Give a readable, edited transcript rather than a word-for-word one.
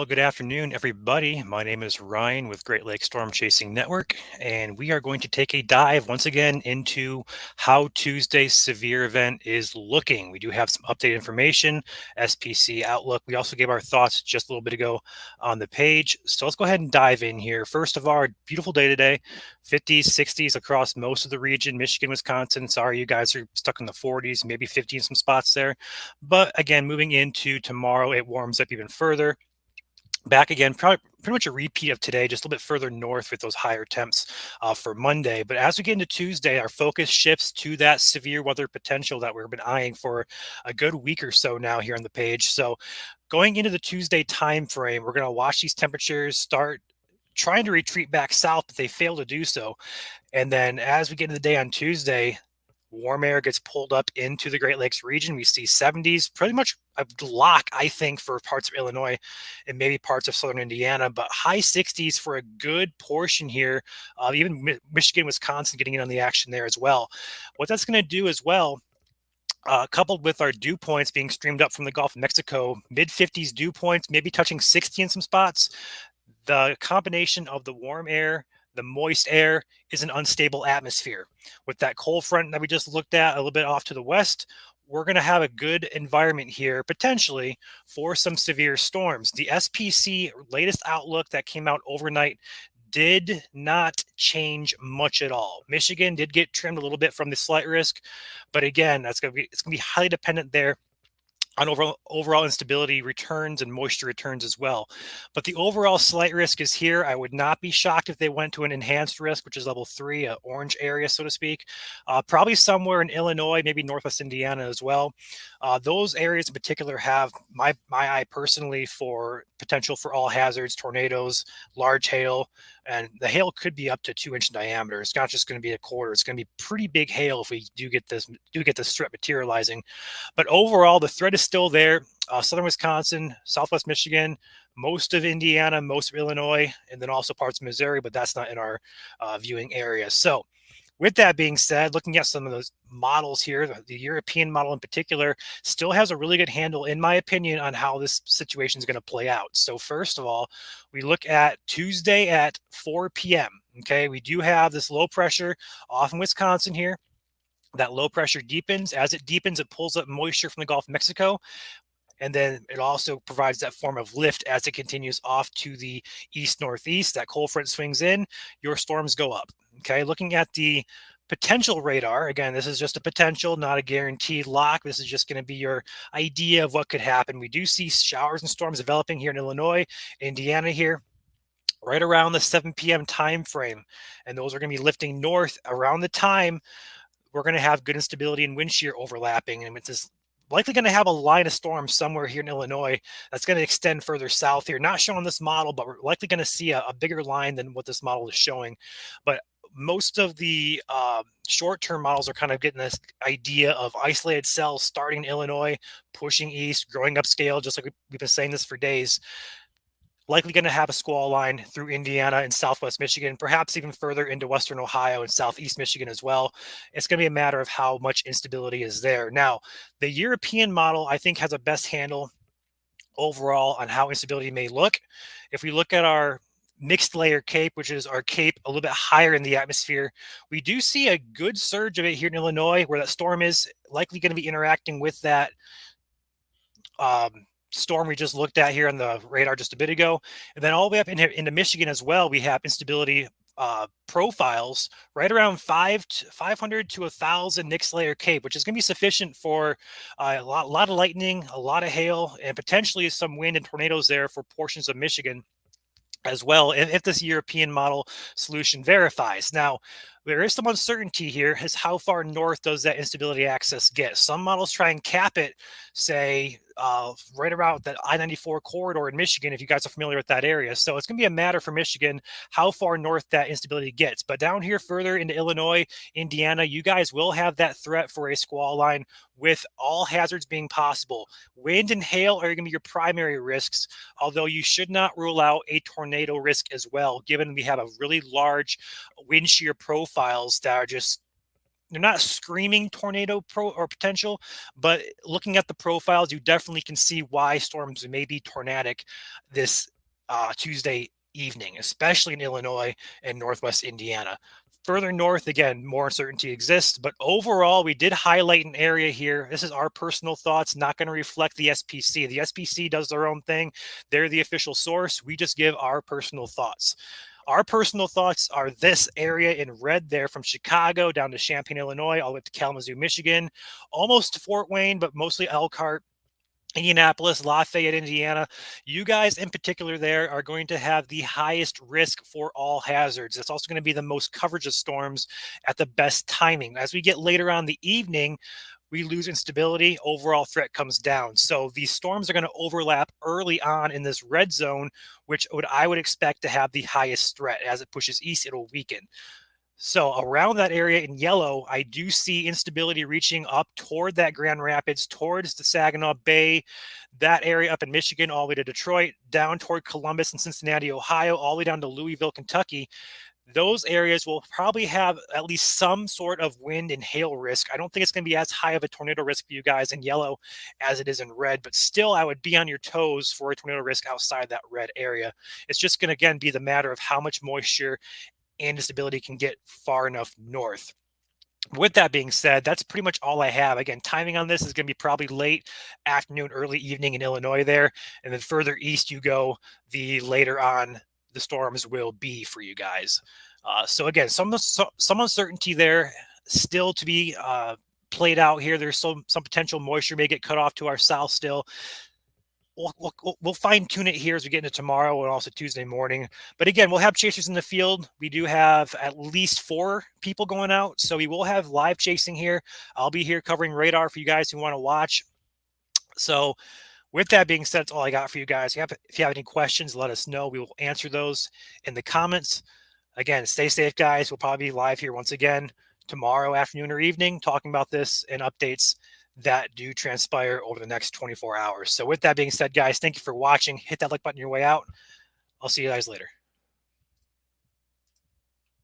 Good afternoon, everybody. My name is Ryan with Great Lakes Storm Chasing Network, and we are going to take a dive once again into how Tuesday's severe event is looking. We do have some updated information, SPC outlook. We also gave our thoughts just a little bit ago on the page. So let's go ahead and dive in here. First of all, beautiful day today, 50s, 60s across most of the region, Michigan, Wisconsin. Sorry, you guys are stuck in the 40s, maybe 50 in some spots there. But again, moving into tomorrow, it warms up even further. Back again, probably pretty much a repeat of today, just a little bit further north with those higher temps for Monday. But as we get into Tuesday, our focus shifts to that severe weather potential that we've been eyeing for a good week or so now here on the page. So going into the Tuesday time frame, we're going to watch these temperatures start trying to retreat back south, but they fail to do so. And then as we get into the day on Tuesday, warm air gets pulled up into the Great Lakes region. We see 70s, pretty much a lock, I think, for parts of Illinois and maybe parts of southern Indiana, but high 60s for a good portion here. Even Michigan, Wisconsin getting in on the action there as well. What that's going to do as well, coupled with our dew points being streamed up from the Gulf of Mexico, mid 50s dew points, maybe touching 60 in some spots. The combination of the warm air, the moist air is an unstable atmosphere. With that cold front that we just looked at a little bit off to the west, we're going to have a good environment here potentially for some severe storms. The SPC latest outlook that came out overnight did not change much at all. Michigan did get trimmed a little bit from the slight risk, but again, it's going to be highly dependent there on overall instability returns and moisture returns as well. But the overall slight risk is here. I would not be shocked if they went to an enhanced risk, which is level 3, an orange area, so to speak. Probably somewhere in Illinois, maybe Northwest Indiana as well. Those areas in particular have my eye personally for potential for all hazards, tornadoes, large hail, and the hail could be up to 2-inch diameter. It's not just going to be a quarter. It's going to be pretty big hail if we do get this threat materializing. But overall, the threat is still there. Southern Wisconsin, Southwest Michigan, most of Indiana, most of Illinois, and then also parts of Missouri, but that's not in our viewing area. So with that being said, looking at some of those models here, the European model in particular still has a really good handle, in my opinion, on how this situation is going to play out. So first of all, we look at Tuesday at 4 p.m. Okay, we do have this low pressure off in Wisconsin here. That low pressure deepens. As it deepens, it pulls up moisture from the Gulf of Mexico. And then it also provides that form of lift as it continues off to the east-northeast. That cold front swings in, your storms go up. Okay, looking at the potential radar, again, this is just a potential, not a guaranteed lock. This is just going to be your idea of what could happen. We do see showers and storms developing here in Illinois, Indiana here, right around the 7 p.m. time frame. And those are going to be lifting north around the time we're going to have good instability and wind shear overlapping. And it's just likely going to have a line of storm somewhere here in Illinois that's going to extend further south here. Not showing this model, but we're likely going to see a bigger line than what this model is showing. But most of the short-term models are kind of getting this idea of isolated cells starting in Illinois, pushing east, growing upscale, just like we've been saying this for days. Likely going to have a squall line through Indiana and Southwest Michigan, perhaps even further into Western Ohio and Southeast Michigan as well. It's going to be a matter of how much instability is there. Now, the European model, I think, has a best handle overall on how instability may look. If we look at our mixed layer cape, which is our cape a little bit higher in the atmosphere, we do see a good surge of it here in Illinois, where that storm is likely going to be interacting with that storm we just looked at here on the radar just a bit ago. And then all the way up into Michigan as well, we have instability profiles right around 500 to 1,000 mixed layer cape, which is going to be sufficient for a lot of lightning, a lot of hail, and potentially some wind and tornadoes there for portions of Michigan as well, if this European model solution verifies. Now, there is some uncertainty here as how far north does that instability axis get. Some models try and cap it, say, right around that I-94 corridor in Michigan, if you guys are familiar with that area. So it's going to be a matter for Michigan how far north that instability gets. But down here further into Illinois, Indiana, you guys will have that threat for a squall line with all hazards being possible. Wind and hail are going to be your primary risks, although you should not rule out a tornado risk as well, given we have a really large wind shear profiles that are just, they're not screaming tornado or potential, but looking at the profiles, you definitely can see why storms may be tornadic this Tuesday evening, especially in Illinois and Northwest Indiana. Further north, again, more uncertainty exists, but overall, we did highlight an area here. This is our personal thoughts, not going to reflect the SPC. The SPC does their own thing. They're the official source. We just give our personal thoughts. Our personal thoughts are this area in red there from Chicago down to Champaign, Illinois, all the way to Kalamazoo, Michigan, almost to Fort Wayne, but mostly Elkhart, Indianapolis, Lafayette, Indiana. You guys in particular there are going to have the highest risk for all hazards. It's also going to be the most coverage of storms at the best timing. As we get later on the evening, we lose instability, overall threat comes down. So these storms are going to overlap early on in this red zone, which I would expect to have the highest threat. As it pushes east, it'll weaken. So around that area in yellow, I do see instability reaching up toward that Grand Rapids, towards the Saginaw Bay, that area up in Michigan, all the way to Detroit, down toward Columbus and Cincinnati, Ohio, all the way down to Louisville, Kentucky. Those areas will probably have at least some sort of wind and hail risk. I don't think it's going to be as high of a tornado risk for you guys in yellow as it is in red, but still I would be on your toes for a tornado risk outside that red area. It's just going to, again, be the matter of how much moisture and instability can get far enough north. With that being said, that's pretty much all I have. Again, timing on this is going to be probably late afternoon, early evening in Illinois there. And then further east you go, the later on the storms will be for you guys. So again, some uncertainty there still to be played out here. There's some potential moisture may get cut off to our south still. We'll fine tune it here as we get into tomorrow and also Tuesday morning. But again, we'll have chasers in the field. We do have at least 4 people going out. So we will have live chasing here. I'll be here covering radar for you guys who want to watch. So with that being said, that's all I got for you guys. If you have any questions, let us know. We will answer those in the comments. Again, stay safe, guys. We'll probably be live here once again tomorrow afternoon or evening talking about this and updates that do transpire over the next 24 hours. So with that being said, guys, thank you for watching. Hit that like button on your way out. I'll see you guys later.